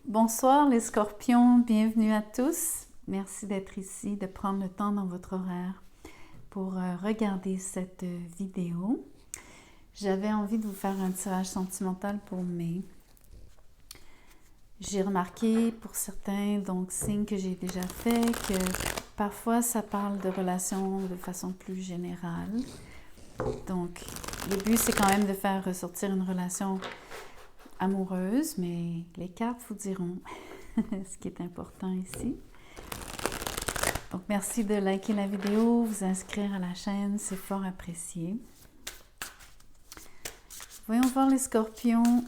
Bonsoir les scorpions, bienvenue à tous. Merci d'être ici, de prendre le temps dans votre horaire pour regarder cette vidéo. J'avais envie de vous faire un tirage sentimental pour mai. J'ai remarqué pour certains, donc signes que j'ai déjà fait, que parfois ça parle de relations de façon plus générale. Donc le but c'est quand même de faire ressortir une relation amoureuse, mais les cartes vous diront ce qui est important ici. Donc, merci de liker la vidéo, vous inscrire à la chaîne, c'est fort apprécié. Voyons voir les scorpions,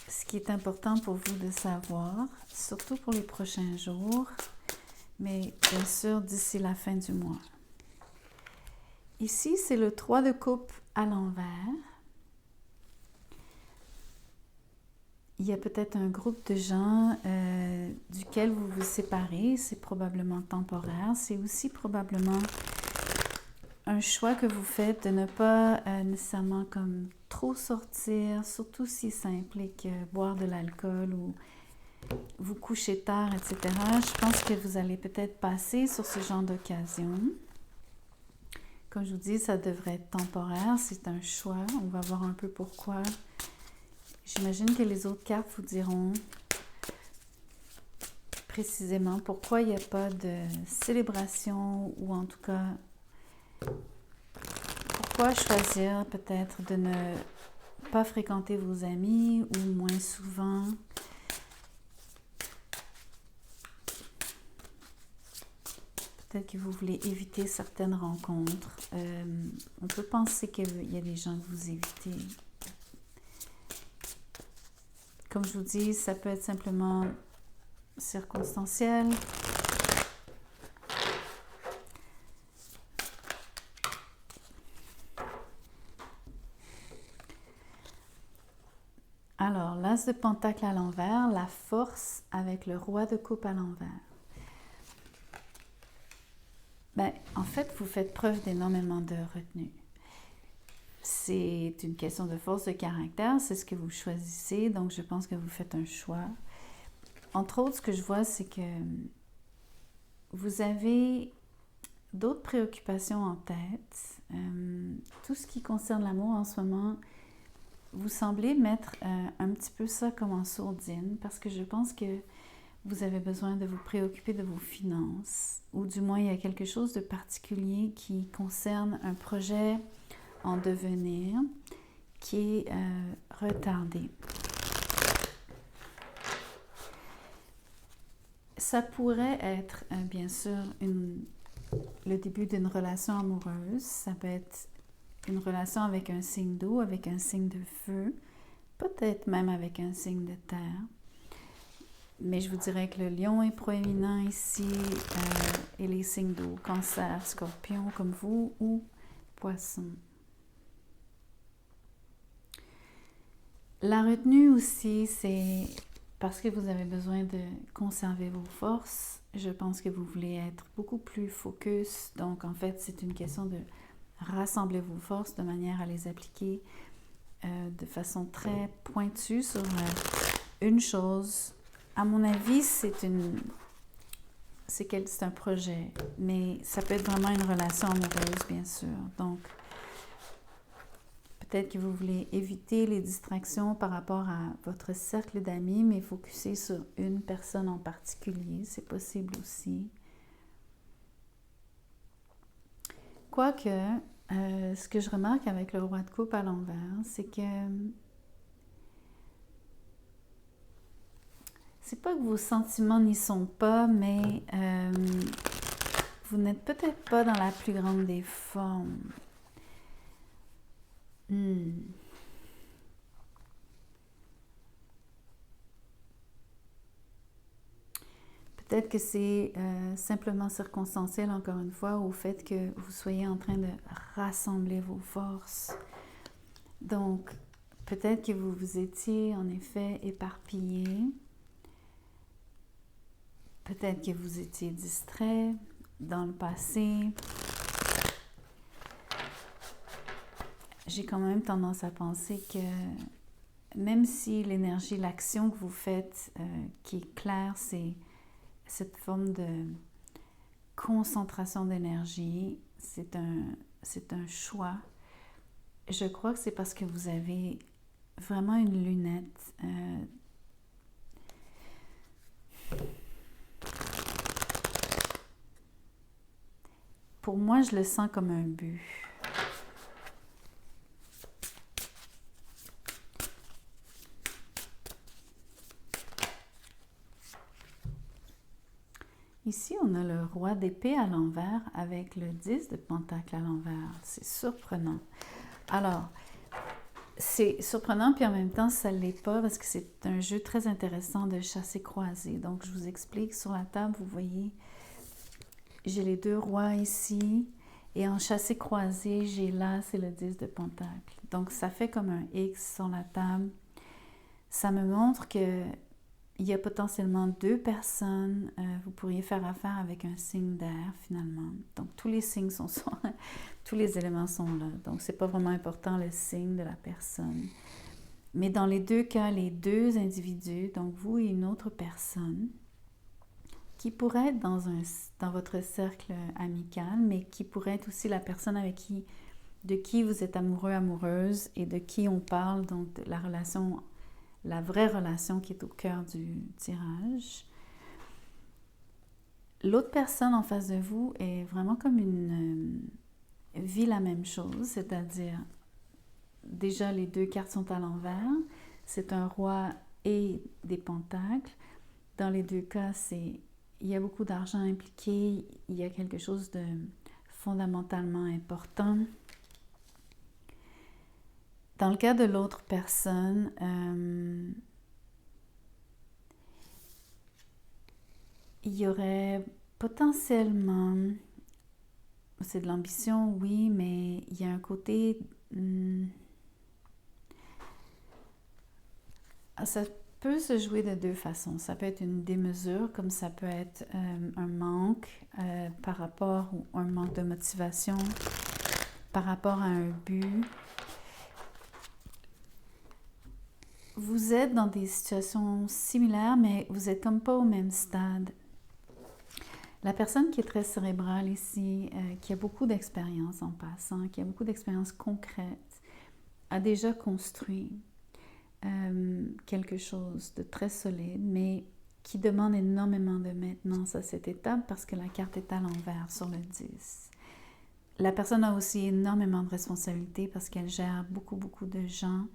ce qui est important pour vous de savoir, surtout pour les prochains jours, mais bien sûr d'ici la fin du mois. Ici, c'est le 3 de coupe à l'envers. Il y a peut-être un groupe de gens duquel vous vous séparez, c'est probablement temporaire, c'est aussi probablement un choix que vous faites de ne pas nécessairement comme trop sortir, surtout si ça implique boire de l'alcool ou vous coucher tard, etc. Je pense que vous allez peut-être passer sur ce genre d'occasion. Comme je vous dis, ça devrait être temporaire, c'est un choix, on va voir un peu pourquoi. J'imagine que les autres cartes vous diront précisément pourquoi il n'y a pas de célébration ou en tout cas pourquoi choisir peut-être de ne pas fréquenter vos amis ou moins souvent. Peut-être que vous voulez éviter certaines rencontres. On peut penser qu'il y a des gens que vous évitez. Comme je vous dis, ça peut être simplement circonstanciel. Alors, l'as de pentacle à l'envers, la force avec le roi de coupe à l'envers. En fait, vous faites preuve d'énormément de retenue. C'est une question de force de caractère, c'est ce que vous choisissez, donc je pense que vous faites un choix. Entre autres, ce que je vois, c'est que vous avez d'autres préoccupations en tête. Tout ce qui concerne l'amour en ce moment, vous semblez mettre un petit peu ça comme en sourdine, parce que je pense que vous avez besoin de vous préoccuper de vos finances, ou du moins il y a quelque chose de particulier qui concerne un projet en devenir qui est retardé. Ça pourrait être bien sûr le début d'une relation amoureuse, ça peut être une relation avec un signe d'eau, avec un signe de feu, peut-être même avec un signe de terre. Mais je vous dirais que le lion est proéminent ici et les signes d'eau, cancer, scorpion comme vous ou poisson. La retenue aussi, c'est parce que vous avez besoin de conserver vos forces. Je pense que vous voulez être beaucoup plus focus. Donc, en fait, c'est une question de rassembler vos forces de manière à les appliquer de façon très pointue sur une chose. À mon avis, c'est un projet, mais ça peut être vraiment une relation amoureuse, bien sûr. Donc, peut-être que vous voulez éviter les distractions par rapport à votre cercle d'amis, mais focuser sur une personne en particulier, c'est possible aussi. Quoique, ce que je remarque avec le roi de coupe à l'envers, c'est que c'est pas que vos sentiments n'y sont pas, mais vous n'êtes peut-être pas dans la plus grande des formes. Peut-être que c'est simplement circonstanciel, encore une fois, au fait que vous soyez en train de rassembler vos forces. Donc, peut-être que vous vous étiez en effet éparpillé. Peut-être que vous étiez distrait dans le passé. J'ai quand même tendance à penser que même si l'énergie, l'action que vous faites, qui est claire, c'est cette forme de concentration d'énergie, c'est un choix. Je crois que c'est parce que vous avez vraiment une lunette. Pour moi, je le sens comme un but. Ici, on a le roi d'épée à l'envers avec le 10 de pentacle à l'envers. C'est surprenant. Alors, c'est surprenant, puis en même temps, ça ne l'est pas parce que c'est un jeu très intéressant de chassé-croisé. Donc, je vous explique. Sur la table, vous voyez, j'ai les 2 rois ici. Et en chassé-croisé, j'ai là, c'est le 10 de pentacle. Donc, ça fait comme un X sur la table. Ça me montre que il y a potentiellement 2 personnes. Vous pourriez faire affaire avec un signe d'air, finalement. Donc, tous les signes sont tous les éléments sont là. Donc, c'est pas vraiment important le signe de la personne. Mais dans les 2 cas, les 2 individus, donc vous et une autre personne, qui pourrait être dans votre cercle amical, mais qui pourrait être aussi la personne de qui vous êtes amoureux, amoureuse, et de qui on parle, donc de la relation, la vraie relation qui est au cœur du tirage. L'autre personne en face de vous est vraiment comme vit la même chose, c'est-à-dire, déjà les 2 cartes sont à l'envers, c'est un roi et des pentacles. Dans les 2 cas, il y a beaucoup d'argent impliqué, il y a quelque chose de fondamentalement important. Dans le cas de l'autre personne, il y aurait potentiellement, c'est de l'ambition, oui, mais il y a un côté, ça peut se jouer de 2 façons. Ça peut être une démesure, comme ça peut être un manque par rapport, ou un manque de motivation par rapport à un but. Vous êtes dans des situations similaires, mais vous êtes comme pas au même stade. La personne qui est très cérébrale ici, qui a beaucoup d'expérience en passant, qui a beaucoup d'expérience concrète, a déjà construit quelque chose de très solide, mais qui demande énormément de maintenance à cette étape parce que la carte est à l'envers sur le 10. La personne a aussi énormément de responsabilités parce qu'elle gère beaucoup, beaucoup de gens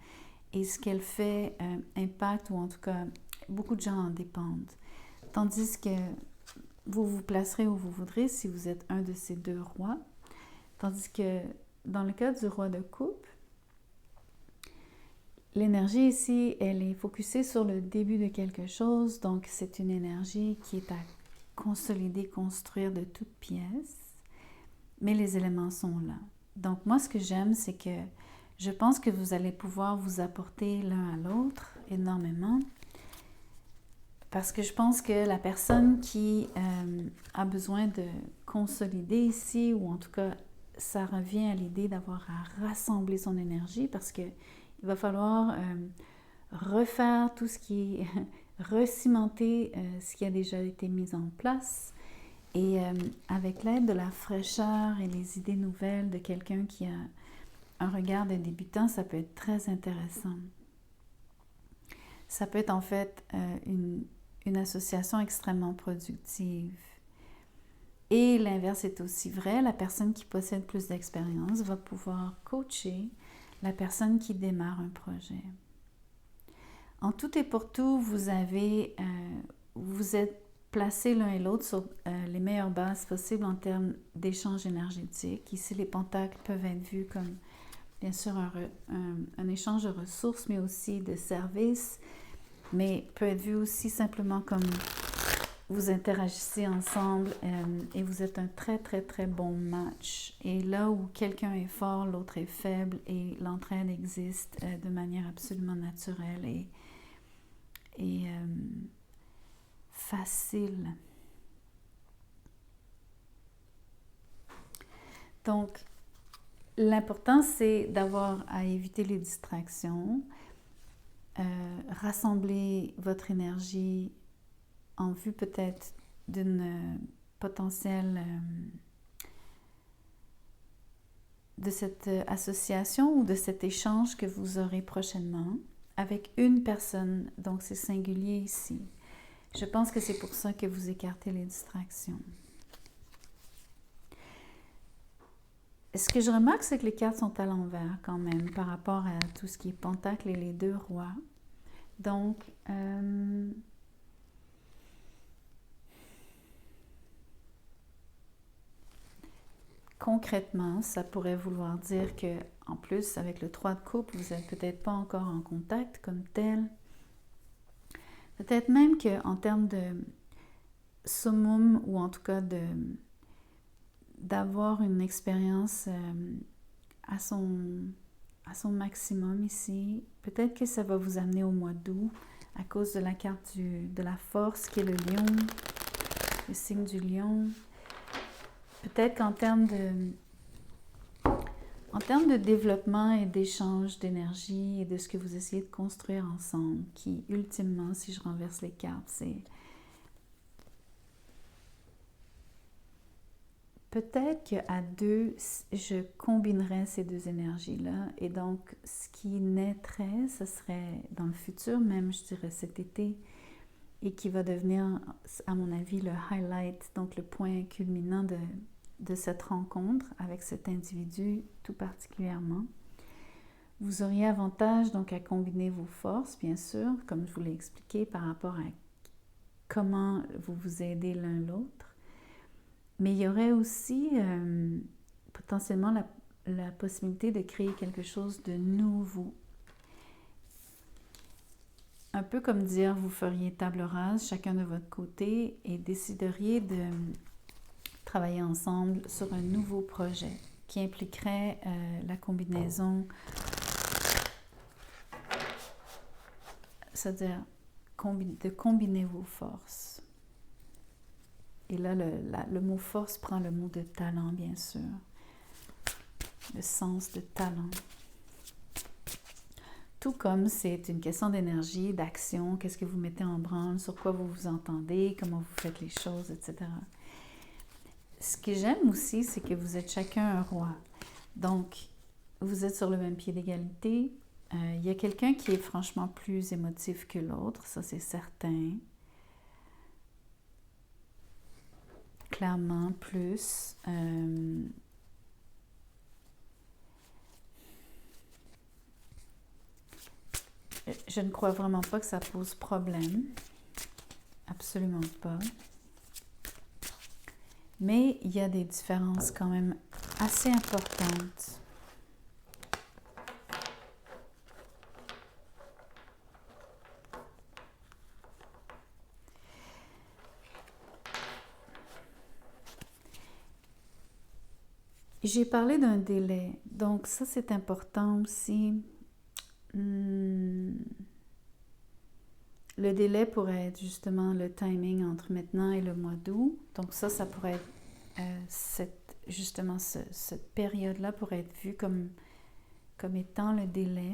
et ce qu'elle fait impacte, ou en tout cas, beaucoup de gens en dépendent. Tandis que vous vous placerez où vous voudrez si vous êtes un de ces 2 rois. Tandis que dans le cas du roi de coupe, l'énergie ici, elle est focusée sur le début de quelque chose. Donc, c'est une énergie qui est à consolider, construire de toutes pièces. Mais les éléments sont là. Donc, moi, ce que j'aime, c'est que je pense que vous allez pouvoir vous apporter l'un à l'autre énormément. Parce que je pense que la personne qui a besoin de consolider ici, ou en tout cas, ça revient à l'idée d'avoir à rassembler son énergie, parce qu'il va falloir refaire tout ce qui est recimenter ce qui a déjà été mis en place. Et avec l'aide de la fraîcheur et les idées nouvelles de quelqu'un qui a un regard de débutant, ça peut être très intéressant. Ça peut être en fait une association extrêmement productive. Et l'inverse est aussi vrai. La personne qui possède plus d'expérience va pouvoir coacher la personne qui démarre un projet. En tout et pour tout, vous êtes placés l'un et l'autre sur les meilleures bases possibles en termes d'échange énergétique. Ici, les pentacles peuvent être vus comme, bien sûr, un échange de ressources, mais aussi de services, mais peut être vu aussi simplement comme vous interagissez ensemble et vous êtes un très, très, très bon match. Et là où quelqu'un est fort, l'autre est faible et l'entraide existe de manière absolument naturelle et facile. Donc, l'important, c'est d'avoir à éviter les distractions. rassembler votre énergie en vue peut-être d'une potentielle de cette association ou de cet échange que vous aurez prochainement avec une personne. Donc, c'est singulier ici. Je pense que c'est pour ça que vous écartez les distractions. Ce que je remarque, c'est que les cartes sont à l'envers quand même par rapport à tout ce qui est pentacle et les deux rois. Donc, concrètement, ça pourrait vouloir dire que, en plus, avec le 3 de coupe, vous n'êtes peut-être pas encore en contact comme tel. Peut-être même qu'en termes de summum, ou en tout cas d'avoir une expérience à son maximum ici, peut-être que ça va vous amener au mois d'août à cause de la carte de la force qui est le lion, le signe du lion. Peut-être qu'en termes de développement et d'échange d'énergie et de ce que vous essayez de construire ensemble, qui ultimement, si je renverse les cartes, c'est peut-être qu'à deux, je combinerais ces deux énergies-là et donc ce qui naîtrait, ce serait dans le futur, même je dirais cet été, et qui va devenir, à mon avis, le highlight, donc le point culminant de cette rencontre avec cet individu tout particulièrement. Vous auriez avantage donc à combiner vos forces, bien sûr, comme je vous l'ai expliqué, par rapport à comment vous vous aidez l'un l'autre. Mais il y aurait aussi potentiellement la possibilité de créer quelque chose de nouveau. Un peu comme dire, vous feriez table rase, chacun de votre côté, et décideriez de travailler ensemble sur un nouveau projet qui impliquerait la combinaison, c'est-à-dire de combiner vos forces. Et là, le mot force prend le mot de talent, bien sûr. Le sens de talent. Tout comme c'est une question d'énergie, d'action, qu'est-ce que vous mettez en branle, sur quoi vous vous entendez, comment vous faites les choses, etc. Ce que j'aime aussi, c'est que vous êtes chacun un roi. Donc, vous êtes sur le même pied d'égalité. Il y a quelqu'un qui est franchement plus émotif que l'autre, ça c'est certain. Clairement, plus. Je ne crois vraiment pas que ça pose problème. Absolument pas. Mais il y a des différences quand même assez importantes. J'ai parlé d'un délai, donc ça c'est important aussi. Le délai pourrait être justement le timing entre maintenant et le mois d'août. Donc ça pourrait être cette période-là pourrait être vue comme étant le délai.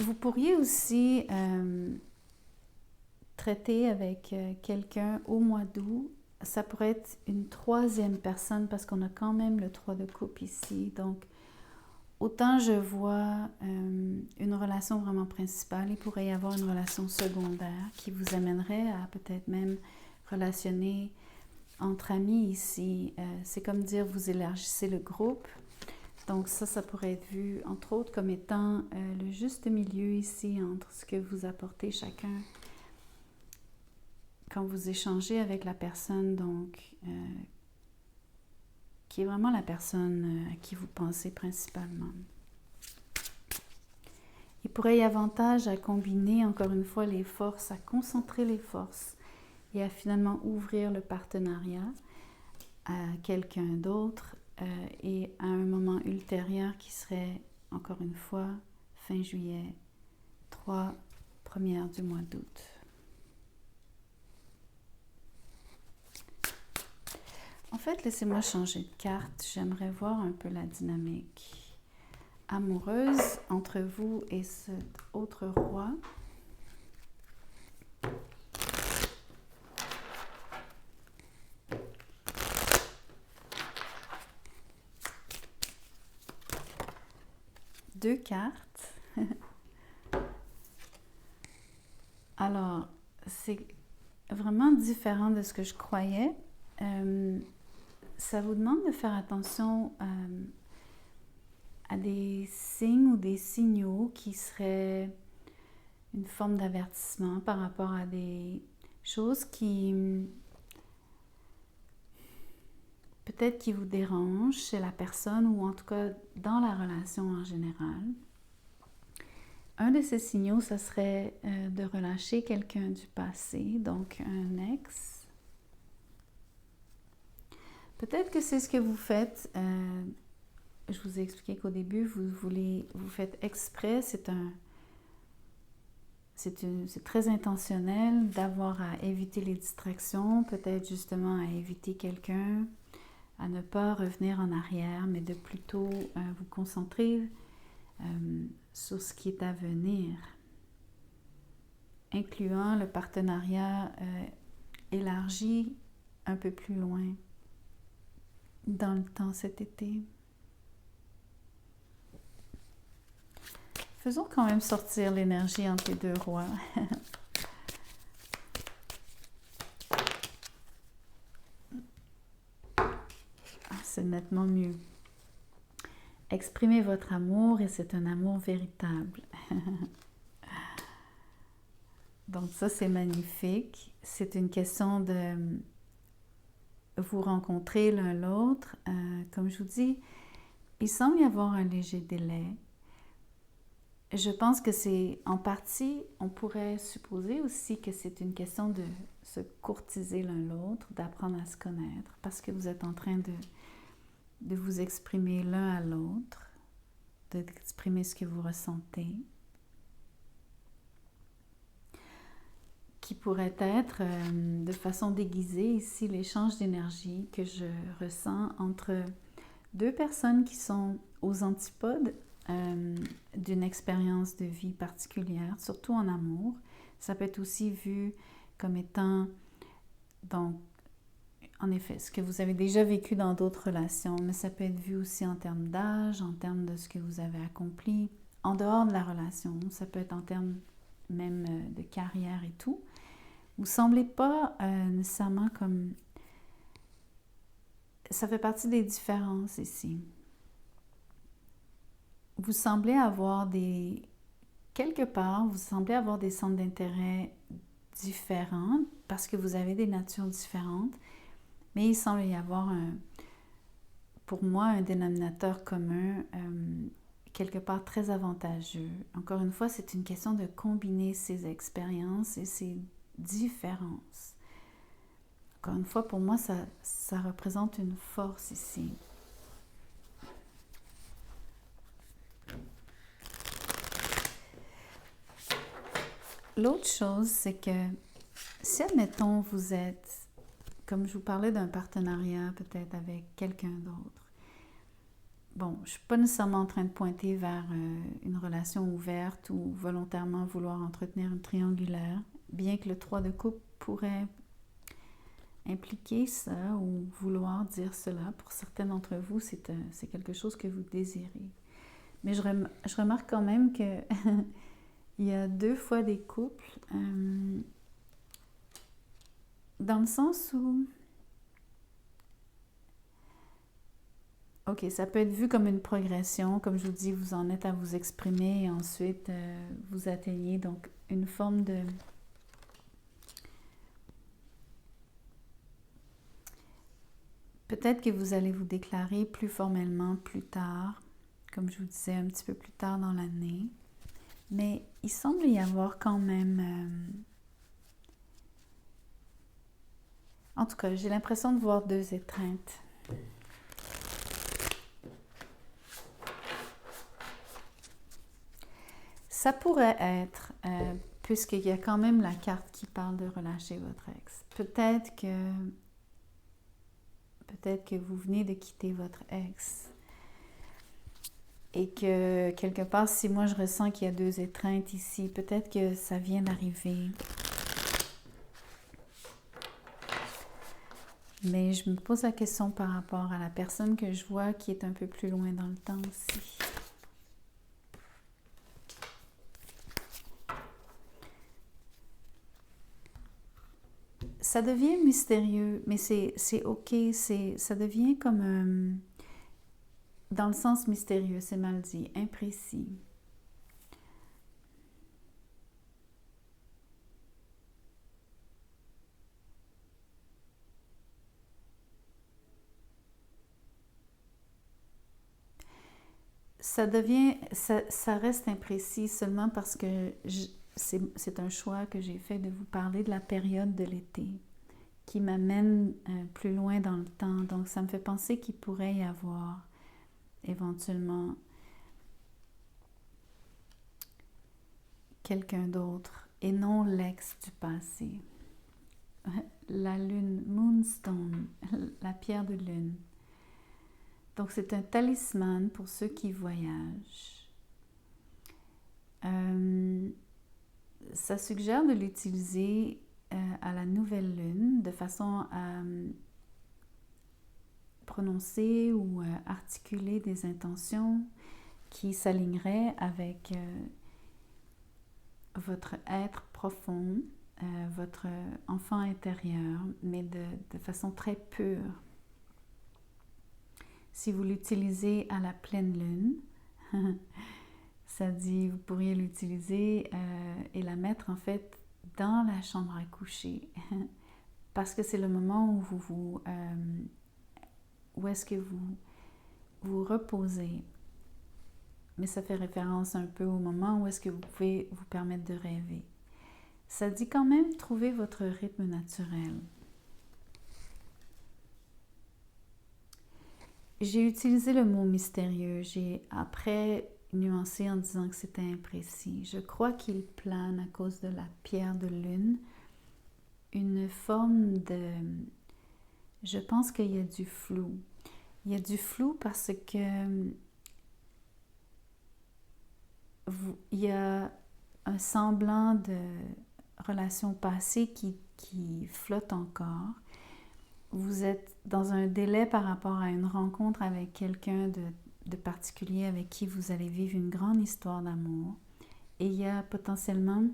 Vous pourriez aussi traiter avec quelqu'un au mois d'août. Ça pourrait être une troisième personne parce qu'on a quand même le 3 de coupe ici. Donc, autant je vois une relation vraiment principale, il pourrait y avoir une relation secondaire qui vous amènerait à peut-être même relationner entre amis ici. C'est comme dire vous élargissez le groupe. Donc ça pourrait être vu entre autres comme étant le juste milieu ici entre ce que vous apportez chacun quand vous échangez avec la personne, donc qui est vraiment la personne à qui vous pensez principalement. Il pourrait y avoir avantage à combiner encore une fois les forces, à concentrer les forces et à finalement ouvrir le partenariat à quelqu'un d'autre et à un moment ultérieur qui serait encore une fois fin juillet, 3 premières du mois d'août. En fait, laissez-moi changer de carte. J'aimerais voir un peu la dynamique. amoureuse entre vous et cet autre roi. Deux cartes. Alors, c'est vraiment différent de ce que je croyais. Ça vous demande de faire attention à des signes ou des signaux qui seraient une forme d'avertissement par rapport à des choses qui peut-être qui vous dérangent chez la personne ou en tout cas dans la relation en général. Un de ces signaux, ça serait de relâcher quelqu'un du passé, donc un ex. Peut-être que c'est ce que vous faites. Je vous ai expliqué qu'au début, vous faites exprès. C'est très intentionnel d'avoir à éviter les distractions, peut-être justement à éviter quelqu'un, à ne pas revenir en arrière, mais de plutôt vous concentrer sur ce qui est à venir, incluant le partenariat élargi un peu plus loin dans le temps cet été. Faisons quand même sortir l'énergie entre les deux rois. C'est nettement mieux. Exprimez votre amour et c'est un amour véritable. Donc ça, c'est magnifique. C'est une question de vous rencontrer l'un l'autre. Comme je vous dis, il semble y avoir un léger délai. Je pense que c'est en partie, on pourrait supposer aussi que c'est une question de se courtiser l'un l'autre, d'apprendre à se connaître, parce que vous êtes en train de vous exprimer l'un à l'autre, d'exprimer ce que vous ressentez, qui pourrait être de façon déguisée ici l'échange d'énergie que je ressens entre deux personnes qui sont aux antipodes d'une expérience de vie particulière, surtout en amour. Ça peut être aussi vu comme étant, donc, en effet, ce que vous avez déjà vécu dans d'autres relations, mais ça peut être vu aussi en termes d'âge, en termes de ce que vous avez accompli, en dehors de la relation. Ça peut être en termes même de carrière et tout. Vous ne semblez pas nécessairement comme... Ça fait partie des différences ici. Vous semblez avoir quelque part, vous semblez avoir des centres d'intérêt différents parce que vous avez des natures différentes, mais il semble y avoir pour moi un dénominateur commun quelque part très avantageux. Encore une fois, c'est une question de combiner ces expériences et ces différences. Encore une fois, pour moi, ça représente une force ici. L'autre chose, c'est que si, admettons, vous êtes, comme je vous parlais d'un partenariat peut-être avec quelqu'un d'autre, bon, je ne suis pas nécessairement en train de pointer vers une relation ouverte ou volontairement vouloir entretenir une triangulaire, bien que le 3 de coupe pourrait impliquer ça ou vouloir dire cela. Pour certains d'entre vous, c'est quelque chose que vous désirez. Mais je remarque quand même que il y a 2 fois des couples, dans le sens où, ok, ça peut être vu comme une progression, comme je vous dis, vous en êtes à vous exprimer et ensuite vous atteignez donc une forme de... Peut-être que vous allez vous déclarer plus formellement plus tard, comme je vous disais, un petit peu plus tard dans l'année. Mais il semble y avoir quand même... En tout cas, j'ai l'impression de voir 2 étreintes. Ça pourrait être, puisqu'il y a quand même la carte qui parle de relâcher votre ex. Peut-être que vous venez de quitter votre ex. Et que quelque part, si moi je ressens qu'il y a deux étreintes ici, peut-être que ça vient d'arriver. Mais je me pose la question par rapport à la personne que je vois qui est un peu plus loin dans le temps aussi. Ça devient mystérieux, mais c'est ok, ça devient comme, dans le sens mystérieux, c'est mal dit, imprécis. Ça reste imprécis seulement parce que c'est un choix que j'ai fait de vous parler de la période de l'été qui m'amène plus loin dans le temps. Donc, ça me fait penser qu'il pourrait y avoir éventuellement quelqu'un d'autre et non l'ex du passé. La lune, Moonstone, la pierre de lune. Donc, c'est un talisman pour ceux qui voyagent. Ça suggère de l'utiliser à la nouvelle lune de façon à prononcer ou articuler des intentions qui s'aligneraient avec votre être profond, votre enfant intérieur, mais de façon très pure. Si vous l'utilisez à la pleine lune, ça dit, vous pourriez l'utiliser et la mettre en fait dans la chambre à coucher, parce que c'est le moment où où est-ce que vous reposez. Mais ça fait référence un peu au moment où est-ce que vous pouvez vous permettre de rêver. Ça dit quand même trouver votre rythme naturel. J'ai utilisé le mot mystérieux. J'ai après nuancé en disant que c'était imprécis. Je crois qu'il plane à cause de la pierre de lune une forme de... Je pense qu'il y a du flou. Il y a du flou parce que il y a un semblant de relation passée qui flotte encore. Vous êtes dans un délai par rapport à une rencontre avec quelqu'un de particulier avec qui vous allez vivre une grande histoire d'amour. Et il y a potentiellement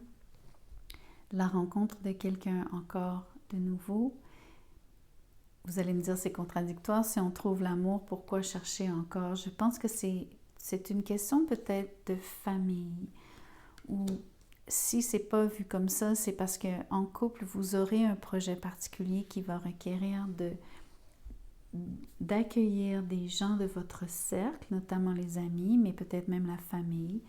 la rencontre de quelqu'un encore de nouveau. Vous allez me dire c'est contradictoire. Si on trouve l'amour, pourquoi chercher encore? Je pense que c'est une question peut-être de famille. Ou si c'est pas vu comme ça, c'est parce qu'en couple, vous aurez un projet particulier qui va requérir d'accueillir des gens de votre cercle, notamment les amis, mais peut-être même la famille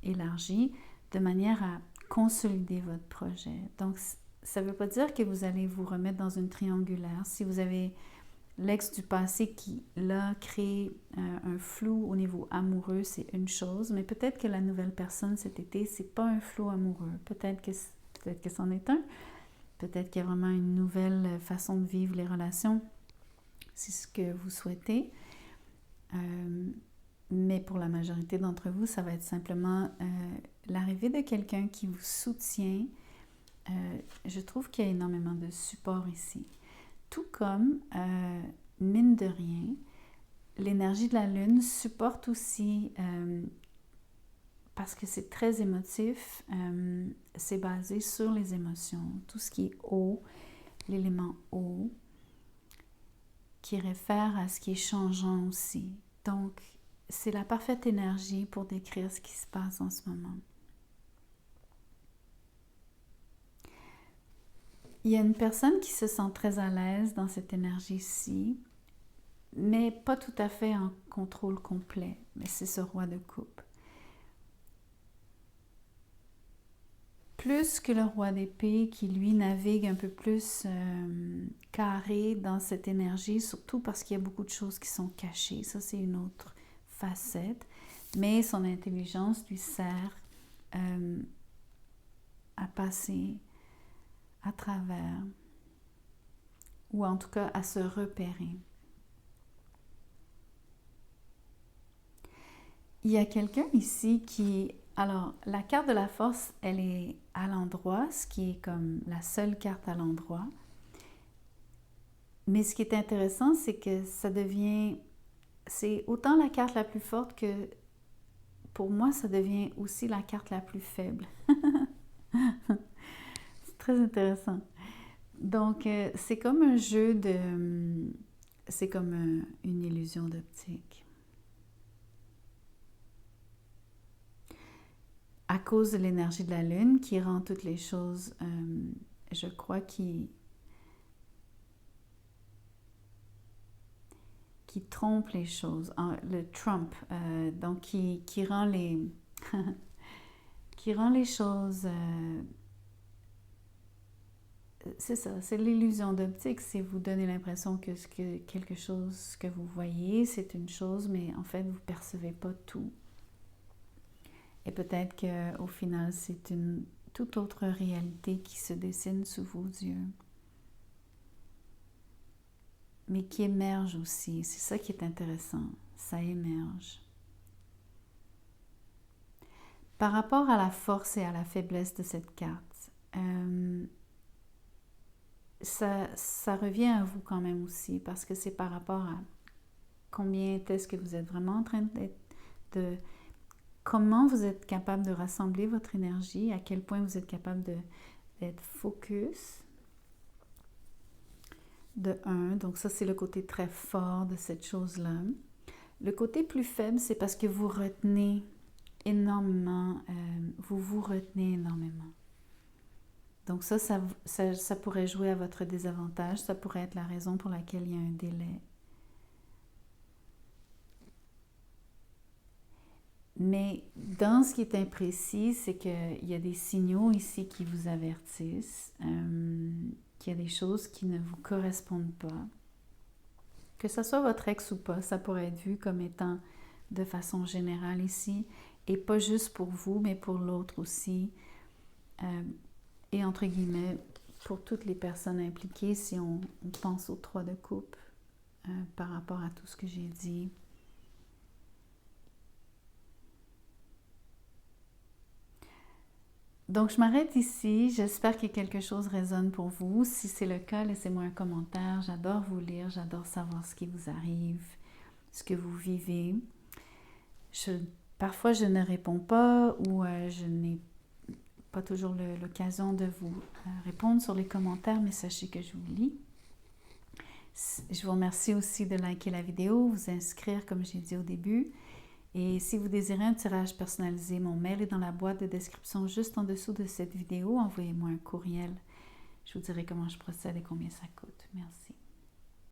élargie, de manière à consolider votre projet. Donc, ça ne veut pas dire que vous allez vous remettre dans une triangulaire. Si vous avez l'ex du passé qui, là, crée un flou au niveau amoureux, c'est une chose, mais peut-être que la nouvelle personne cet été, c'est pas un flou amoureux. Peut-être que c'en est un. Peut-être qu'il y a vraiment une nouvelle façon de vivre les relations. C'est ce que vous souhaitez. Mais pour la majorité d'entre vous, ça va être simplement l'arrivée de quelqu'un qui vous soutient. Je trouve qu'il y a énormément de support ici. Tout comme, mine de rien, l'énergie de la lune supporte aussi, parce que c'est très émotif, c'est basé sur les émotions. Tout ce qui est eau, l'élément eau, qui réfère à ce qui est changeant aussi. Donc, c'est la parfaite énergie pour décrire ce qui se passe en ce moment. Il y a une personne qui se sent très à l'aise dans cette énergie-ci, mais pas tout à fait en contrôle complet. Mais c'est ce roi de coupe. Plus que le roi d'épée qui, lui, navigue un peu plus carré dans cette énergie, surtout parce qu'il y a beaucoup de choses qui sont cachées. Ça, c'est une autre facette. Mais son intelligence lui sert à passer à travers, ou en tout cas à se repérer. Il y a quelqu'un ici qui... Alors, la carte de la force, elle est à l'endroit, ce qui est comme la seule carte à l'endroit. Mais ce qui est intéressant, c'est que ça devient... C'est autant la carte la plus forte que, pour moi, ça devient aussi la carte la plus faible. C'est très intéressant. Donc, c'est comme un jeu de... C'est comme une illusion d'optique. À cause de l'énergie de la Lune qui rend toutes les choses, je crois, qui trompe les choses, le trump, donc qui rend les qui rend les choses, c'est ça, c'est l'illusion d'optique, c'est vous donner l'impression que, quelque chose que vous voyez, c'est une chose, mais en fait, vous ne percevez pas tout. Et peut-être qu'au final, c'est une toute autre réalité qui se dessine sous vos yeux. Mais qui émerge aussi. C'est ça qui est intéressant. Ça émerge. Par rapport à la force et à la faiblesse de cette carte, ça revient à vous quand même aussi, parce que c'est par rapport à combien est-ce que vous êtes vraiment en train de comment vous êtes capable de rassembler votre énergie, à quel point vous êtes capable d'être focus. De 1, donc ça c'est le côté très fort de cette chose-là. Le côté plus faible, c'est parce que vous retenez énormément, vous retenez énormément. Donc ça pourrait jouer à votre désavantage, ça pourrait être la raison pour laquelle il y a un délai. Mais dans ce qui est imprécis, c'est qu'il y a des signaux ici qui vous avertissent, qu'il y a des choses qui ne vous correspondent pas. Que ce soit votre ex ou pas, ça pourrait être vu comme étant de façon générale ici, et pas juste pour vous, mais pour l'autre aussi. Et entre guillemets, pour toutes les personnes impliquées, si on pense aux 3 de coupe, par rapport à tout ce que j'ai dit. Donc, je m'arrête ici. J'espère que quelque chose résonne pour vous. Si c'est le cas, laissez-moi un commentaire. J'adore vous lire. J'adore savoir ce qui vous arrive, ce que vous vivez. Parfois, je ne réponds pas ou je n'ai pas toujours l'occasion de vous répondre sur les commentaires, mais sachez que je vous lis. Je vous remercie aussi de liker la vidéo, vous inscrire comme j'ai dit au début. Et si vous désirez un tirage personnalisé, mon mail est dans la boîte de description juste en dessous de cette vidéo. Envoyez-moi un courriel. Je vous dirai comment je procède et combien ça coûte. Merci.